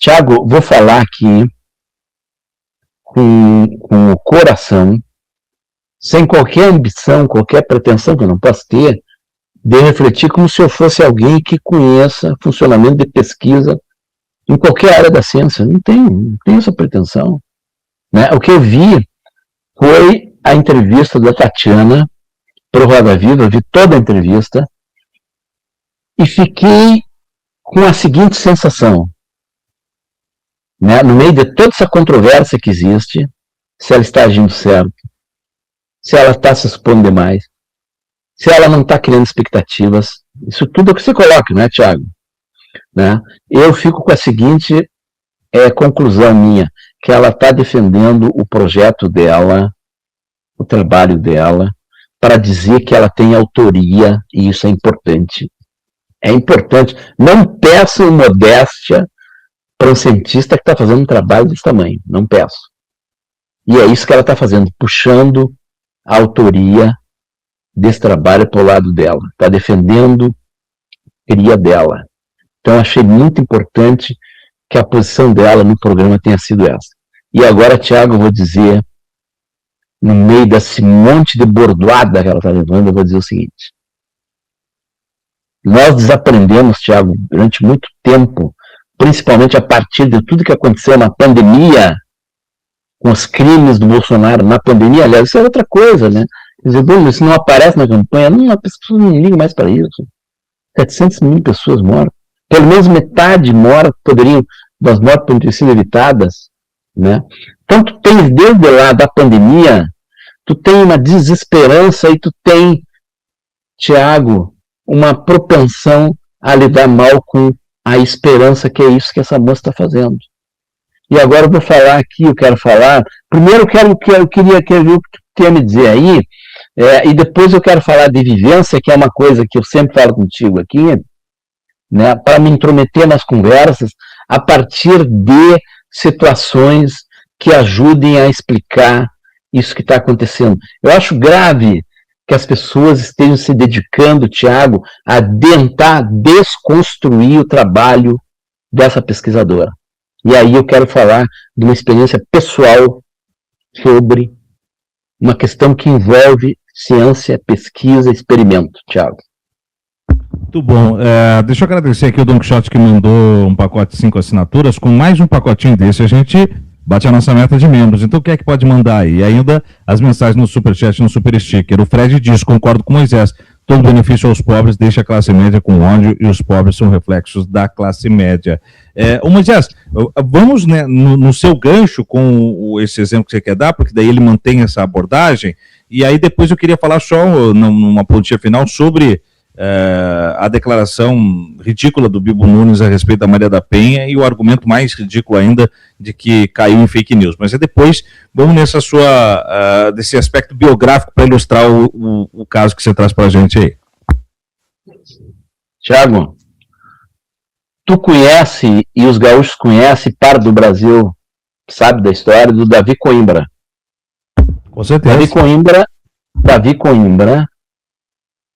Tiago, vou falar aqui com o coração, sem qualquer ambição, qualquer pretensão que eu não posso ter, de refletir como se eu fosse alguém que conheça funcionamento de pesquisa em qualquer área da ciência. Não tenho essa pretensão. Né? O que eu vi foi a entrevista da Tatiana para o Roda Viva, eu vi toda a entrevista e fiquei com a seguinte sensação. Né? No meio de toda essa controvérsia que existe, se ela está agindo certo, se ela está se expondo demais, se ela não está criando expectativas, isso tudo é o que você coloca, né, Tiago? Né? Eu fico com a seguinte conclusão minha, que ela está defendendo o projeto dela, o trabalho dela, para dizer que ela tem autoria, e isso é importante. É importante. Não peçam modéstia para um cientista que está fazendo um trabalho desse tamanho. Não peço. E é isso que ela está fazendo, puxando a autoria desse trabalho para o lado dela. Está defendendo a cria dela. Então, achei muito importante que a posição dela no programa tenha sido essa. E agora, Tiago, eu vou dizer, no meio desse monte de bordoada que ela está levando, eu vou dizer o seguinte. Nós desaprendemos, Tiago, durante muito tempo, principalmente a partir de tudo que aconteceu na pandemia, com os crimes do Bolsonaro na pandemia, aliás, isso é outra coisa, né? Quer dizer, isso não aparece na campanha, as pessoas não ligam mais para isso. 700 mil pessoas mortas. Pelo menos metade das mortes poderiam ter sido evitadas, né? Então, tu tens desde lá da pandemia, tu tem uma desesperança e tu tem, Tiago, uma propensão a lidar mal com a esperança, que é isso que essa moça está fazendo. E agora eu vou falar aqui, eu quero falar. Primeiro eu queria ver o que tu ia me dizer aí, e depois eu quero falar de vivência, que é uma coisa que eu sempre falo contigo aqui, né, para me intrometer nas conversas a partir de situações que ajudem a explicar isso que está acontecendo. Eu acho grave que as pessoas estejam se dedicando, Tiago, a tentar desconstruir o trabalho dessa pesquisadora. E aí eu quero falar de uma experiência pessoal sobre uma questão que envolve ciência, pesquisa, experimento, Tiago. Muito bom. Deixa eu agradecer aqui o Don Quixote que mandou um pacote de 5 assinaturas. Com mais um pacotinho desse, a gente bate a nossa meta de membros. Então, o que é que pode mandar aí? E ainda as mensagens no Superchat e no Super Sticker. O Fred diz, concordo com Moisés, todo benefício aos pobres deixa a classe média com ódio e os pobres são reflexos da classe média. Moisés, vamos, né, no seu gancho com esse exemplo que você quer dar, porque daí ele mantém essa abordagem, e aí depois eu queria falar só numa pontinha final sobre a declaração ridícula do Bibo Nunes a respeito da Maria da Penha e o argumento mais ridículo ainda de que caiu em fake news. Mas depois vamos nessa desse aspecto biográfico para ilustrar o caso que você traz para a gente aí. Tiago, tu conhece, e os gaúchos conhecem, parte do Brasil sabe da história do Davi Coimbra. Com certeza. Davi Coimbra,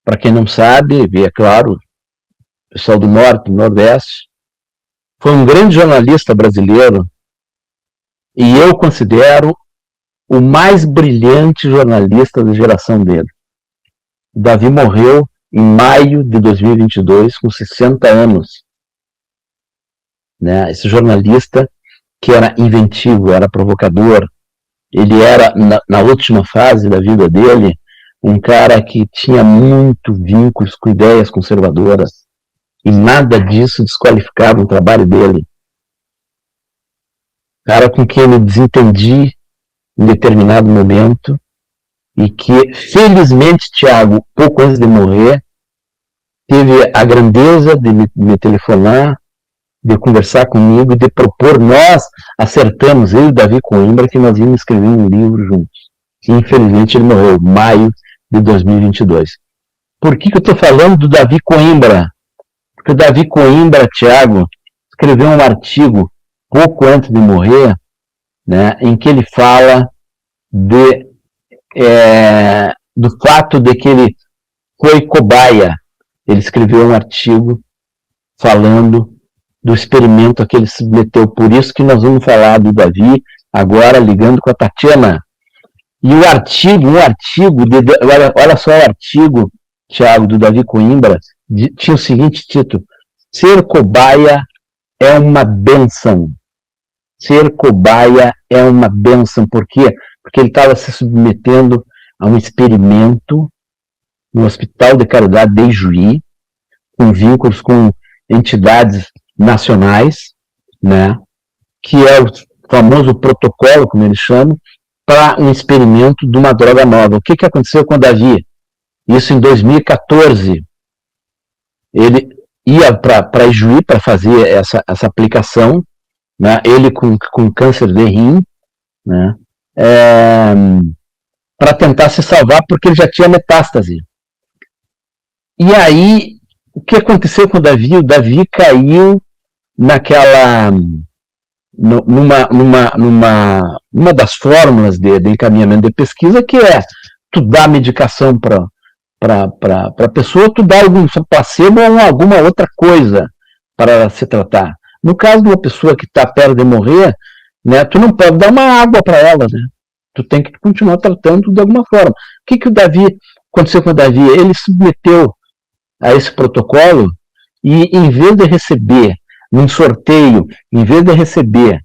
para quem não sabe, é claro, pessoal do Norte, do Nordeste, foi um grande jornalista brasileiro e eu considero o mais brilhante jornalista da geração dele. Davi morreu em maio de 2022, com 60 anos. Né? Esse jornalista que era inventivo, era provocador, ele era, na última fase da vida dele, um cara que tinha muito vínculos com ideias conservadoras e nada disso desqualificava o trabalho dele. Cara com quem eu me desentendi em determinado momento e que, felizmente, Tiago, pouco antes de morrer, teve a grandeza de me telefonar, de conversar comigo e de propor. Nós acertamos, eu e o Davi Coimbra, que nós íamos escrever um livro juntos. E, infelizmente, ele morreu em maio de 2022. Por que eu estou falando do Davi Coimbra? Porque o Davi Coimbra, Tiago, escreveu um artigo pouco antes de morrer, né, em que ele fala do fato de que ele foi cobaia. Ele escreveu um artigo falando do experimento a que ele se submeteu. Por isso que nós vamos falar do Davi agora, ligando com a Tatiana. E o artigo, olha só o artigo, Tiago, do Davi Coimbra, tinha o seguinte título: Ser cobaia é uma bênção. Ser cobaia é uma bênção. Por quê? Porque ele estava se submetendo a um experimento no Hospital de Caridade de Ijuí, com vínculos com entidades nacionais, né, que é o famoso protocolo, como eles chamam, para um experimento de uma droga nova. O que aconteceu com o Davi? Isso em 2014. Ele ia para Ijuí para fazer essa aplicação, né, ele com câncer de rim, né, para tentar se salvar, porque ele já tinha metástase. E aí, o que aconteceu com o Davi? O Davi caiu numa das fórmulas de encaminhamento de pesquisa, que é tu dá medicação para a pessoa, tu dá algum placebo ou alguma outra coisa para se tratar. No caso de uma pessoa que está perto de morrer, né, tu não pode dar uma água para ela, né? Tu tem que continuar tratando de alguma forma. O que aconteceu com o Davi? Ele se submeteu a esse protocolo e, em vez de receber num sorteio, em vez de receber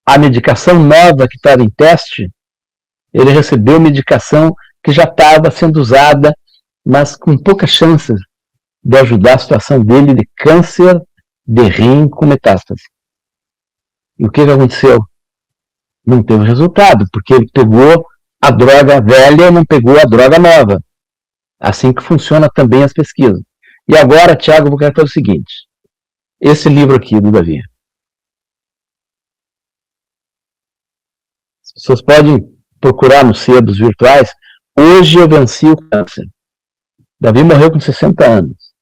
a medicação nova que estava em teste, ele recebeu medicação que já estava sendo usada, mas com poucas chances de ajudar a situação dele de câncer de rim com metástase. E o que aconteceu? Não teve resultado, porque ele pegou a droga velha e não pegou a droga nova. Assim que funciona também as pesquisas. E agora, Tiago, eu vou querer fazer o seguinte. Esse livro aqui do Davi. As pessoas podem procurar nos sebos virtuais. Hoje eu venci o câncer. Davi morreu com 60 anos.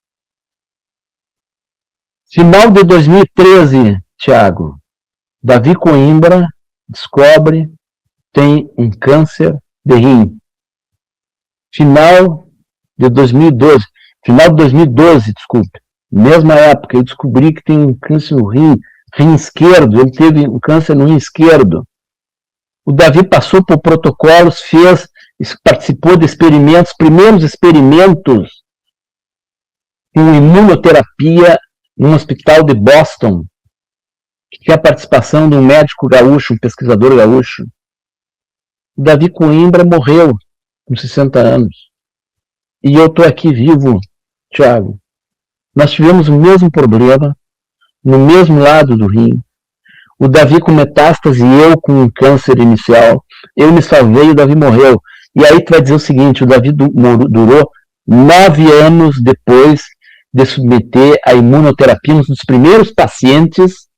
Final de 2013, Tiago, Davi Coimbra descobre tem um câncer de rim. Final de 2012, desculpe, mesma época, eu descobri que tem um câncer no rim esquerdo, ele teve um câncer no rim esquerdo. O Davi passou por protocolos, participou de experimentos, primeiros experimentos com imunoterapia num hospital de Boston, que tinha a participação de um médico gaúcho, um pesquisador gaúcho. O Davi Coimbra morreu com 60 anos. E eu estou aqui vivo, Tiago. Nós tivemos o mesmo problema, no mesmo lado do rim. O Davi com metástase e eu com um câncer inicial. Eu me salvei e o Davi morreu. E aí tu vai dizer o seguinte, o Davi durou 9 anos depois de submeter a imunoterapia, um dos primeiros pacientes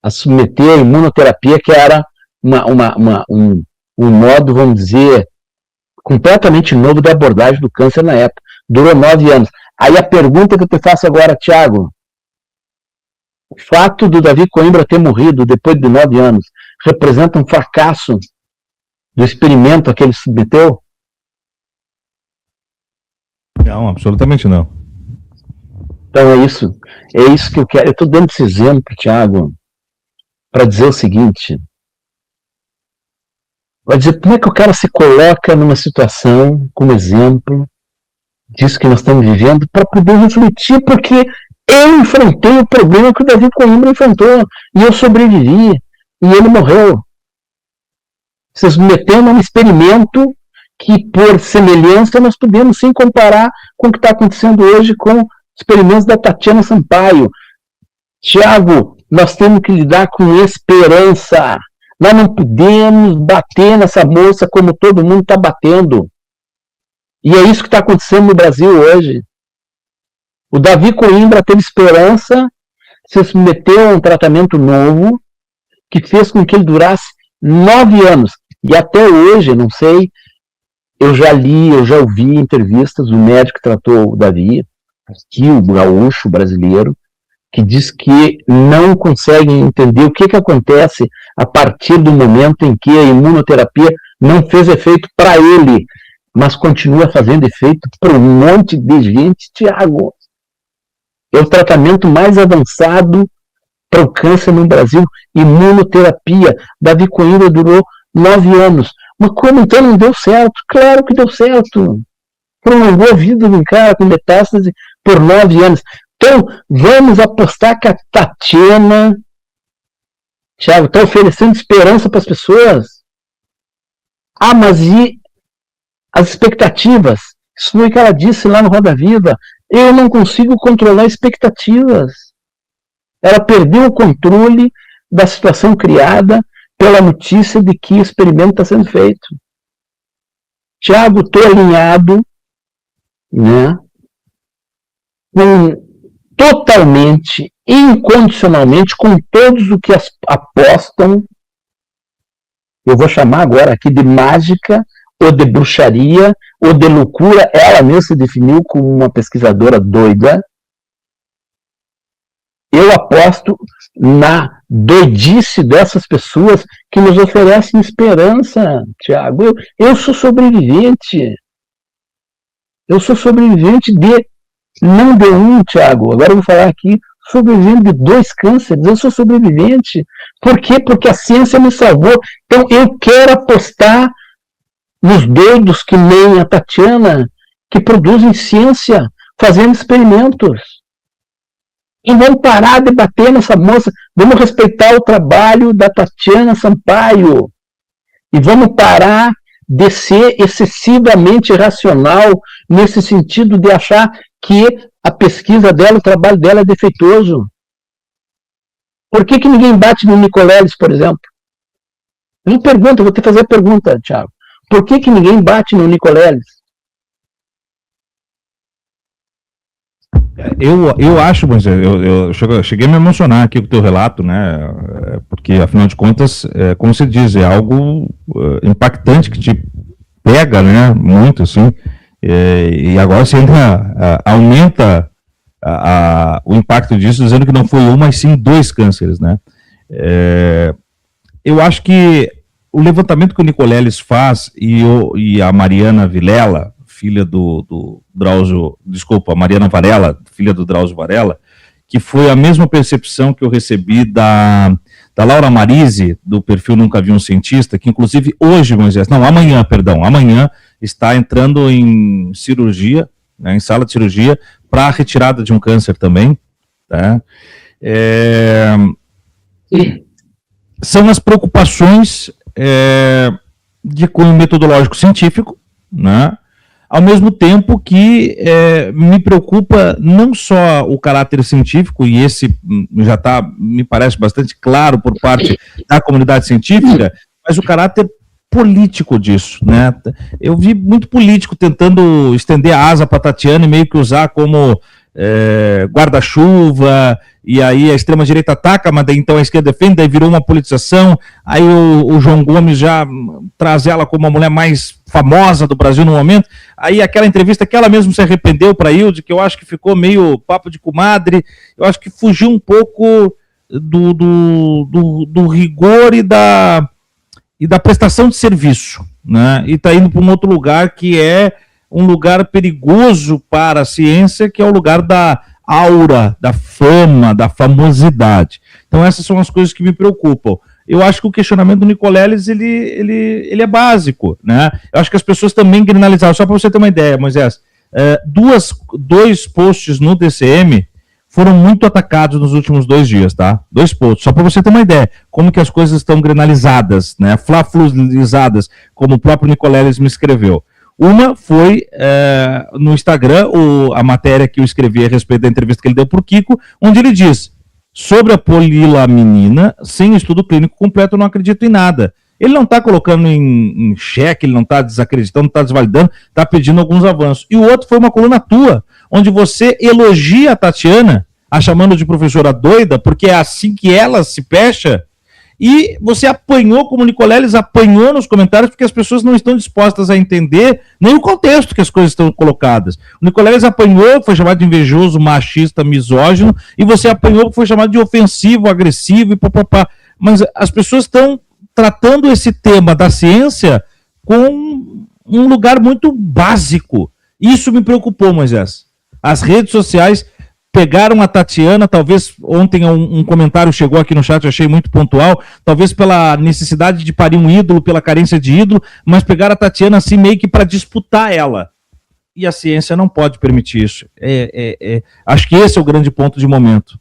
a submeter a imunoterapia, que era um modo, vamos dizer, completamente novo de abordagem do câncer na época. Durou 9 anos. Aí a pergunta que eu te faço agora, Tiago, o fato do Davi Coimbra ter morrido depois de 9 anos representa um fracasso do experimento a que ele submeteu? Não, absolutamente não. Então é isso que eu quero. Eu estou dando esse exemplo, Tiago, para dizer o seguinte. Vai dizer, como é que o cara se coloca numa situação, como exemplo, disso que nós estamos vivendo, para poder refletir, porque eu enfrentei o problema que o Davi Coimbra enfrentou, e eu sobrevivi, e ele morreu. Se submetendo a um experimento que, por semelhança, nós podemos sim comparar com o que está acontecendo hoje com experimentos da Tatiana Sampaio. Tiago, nós temos que lidar com esperança. Nós não podemos bater nessa moça como todo mundo está batendo. E é isso que está acontecendo no Brasil hoje. O Davi Coimbra teve esperança, se submeteu a um tratamento novo, que fez com que ele durasse 9 anos. E até hoje, não sei, eu já li, eu já ouvi entrevistas do médico que tratou o Davi, aqui, o gaúcho brasileiro, que diz que não conseguem entender o que acontece a partir do momento em que a imunoterapia não fez efeito para ele, mas continua fazendo efeito para um monte de gente, Tiago. É o tratamento mais avançado para o câncer no Brasil, imunoterapia. Davi Coimbra durou 9 anos. Mas como então não deu certo? Claro que deu certo. Prolongou a vida de um cara com metástase por 9 anos. Então, vamos apostar que a Tatiana, Thiago, está oferecendo esperança para as pessoas. Ah, mas e as expectativas? Isso foi o que ela disse lá no Roda Viva. Eu não consigo controlar expectativas. Ela perdeu o controle da situação criada pela notícia de que o experimento está sendo feito. Tiago, estou alinhado, né, totalmente, incondicionalmente, com todos os que apostam, eu vou chamar agora aqui de mágica, ou de bruxaria, ou de loucura. Ela mesma se definiu como uma pesquisadora doida. Eu aposto na doidice dessas pessoas que nos oferecem esperança, Tiago. Eu sou sobrevivente. Eu sou sobrevivente não de um, Tiago. Agora eu vou falar aqui, sobrevivente de 2 cânceres. Eu sou sobrevivente. Por quê? Porque a ciência me salvou. Então eu quero apostar nos doidos que nem a Tatiana, que produzem ciência, fazendo experimentos. E vamos parar de bater nessa moça, vamos respeitar o trabalho da Tatiana Sampaio. E vamos parar de ser excessivamente racional nesse sentido de achar que a pesquisa dela, o trabalho dela é defeituoso. Por que ninguém bate no Nicoleles, por exemplo? Eu vou te fazer a pergunta, Thiago. Por que ninguém bate no Nicoleles? Eu acho, mas eu cheguei a me emocionar aqui com o teu relato, né? Porque, afinal de contas, como se diz, é algo impactante que te pega, né? Muito, assim. E agora você ainda aumenta o impacto disso, dizendo que não foi um, mas sim 2 cânceres, né? Eu acho que o levantamento que o Nicoleles faz e a Mariana Vilela, filha do Drauzio, desculpa, a Mariana Varela, filha do Drauzio Varela, que foi a mesma percepção que eu recebi da Laura Marise, do perfil Nunca Vi um Cientista, que inclusive hoje, amanhã está entrando em cirurgia, né, em sala de cirurgia, para a retirada de um câncer também. Tá? São as preocupações de cunho metodológico científico, né? Ao mesmo tempo que me preocupa não só o caráter científico, e esse já está, me parece, bastante claro por parte da comunidade científica, mas o caráter político disso, né? Eu vi muito político tentando estender a asa para a Tatiana e meio que usar como guarda-chuva, e aí a extrema-direita ataca, mas daí então a esquerda defende, daí virou uma politização, aí o João Gomes já traz ela como a mulher mais famosa do Brasil no momento, aí aquela entrevista que ela mesma se arrependeu para a Hilde, que eu acho que ficou meio papo de comadre, eu acho que fugiu um pouco do rigor e da prestação de serviço, né? E está indo para um outro lugar que é um lugar perigoso para a ciência, que é o lugar da aura, da fama, da famosidade. Então essas são as coisas que me preocupam. Eu acho que o questionamento do Nicoleles, ele é básico, né? Eu acho que as pessoas também granalizaram, só para você ter uma ideia, Moisés, 2 posts no DCM foram muito atacados nos últimos 2 dias, tá? 2 posts, só para você ter uma ideia, como que as coisas estão granalizadas, né? Flafluizadas, como o próprio Nicoleles me escreveu. Uma foi no Instagram, a matéria que eu escrevi a respeito da entrevista que ele deu para o Kiko, onde ele diz, sobre a polilaminina, sem estudo clínico completo, eu não acredito em nada. Ele não está colocando em xeque, ele não está desacreditando, não está desvalidando, está pedindo alguns avanços. E o outro foi uma coluna tua, onde você elogia a Tatiana, a chamando de professora doida, porque é assim que ela se fecha, e você apanhou, como o Nicoleles apanhou nos comentários, porque as pessoas não estão dispostas a entender nem o contexto que as coisas estão colocadas. O Nicoleles apanhou, foi chamado de invejoso, machista, misógino, e você apanhou, foi chamado de ofensivo, agressivo e papapá. Mas as pessoas estão tratando esse tema da ciência com um lugar muito básico. Isso me preocupou, Moisés. As redes sociais pegaram a Tatiana, talvez ontem um comentário chegou aqui no chat, eu achei muito pontual, talvez pela necessidade de parir um ídolo, pela carência de ídolo, mas pegaram a Tatiana assim meio que para disputar ela. E a ciência não pode permitir isso. Acho que esse é o grande ponto de momento.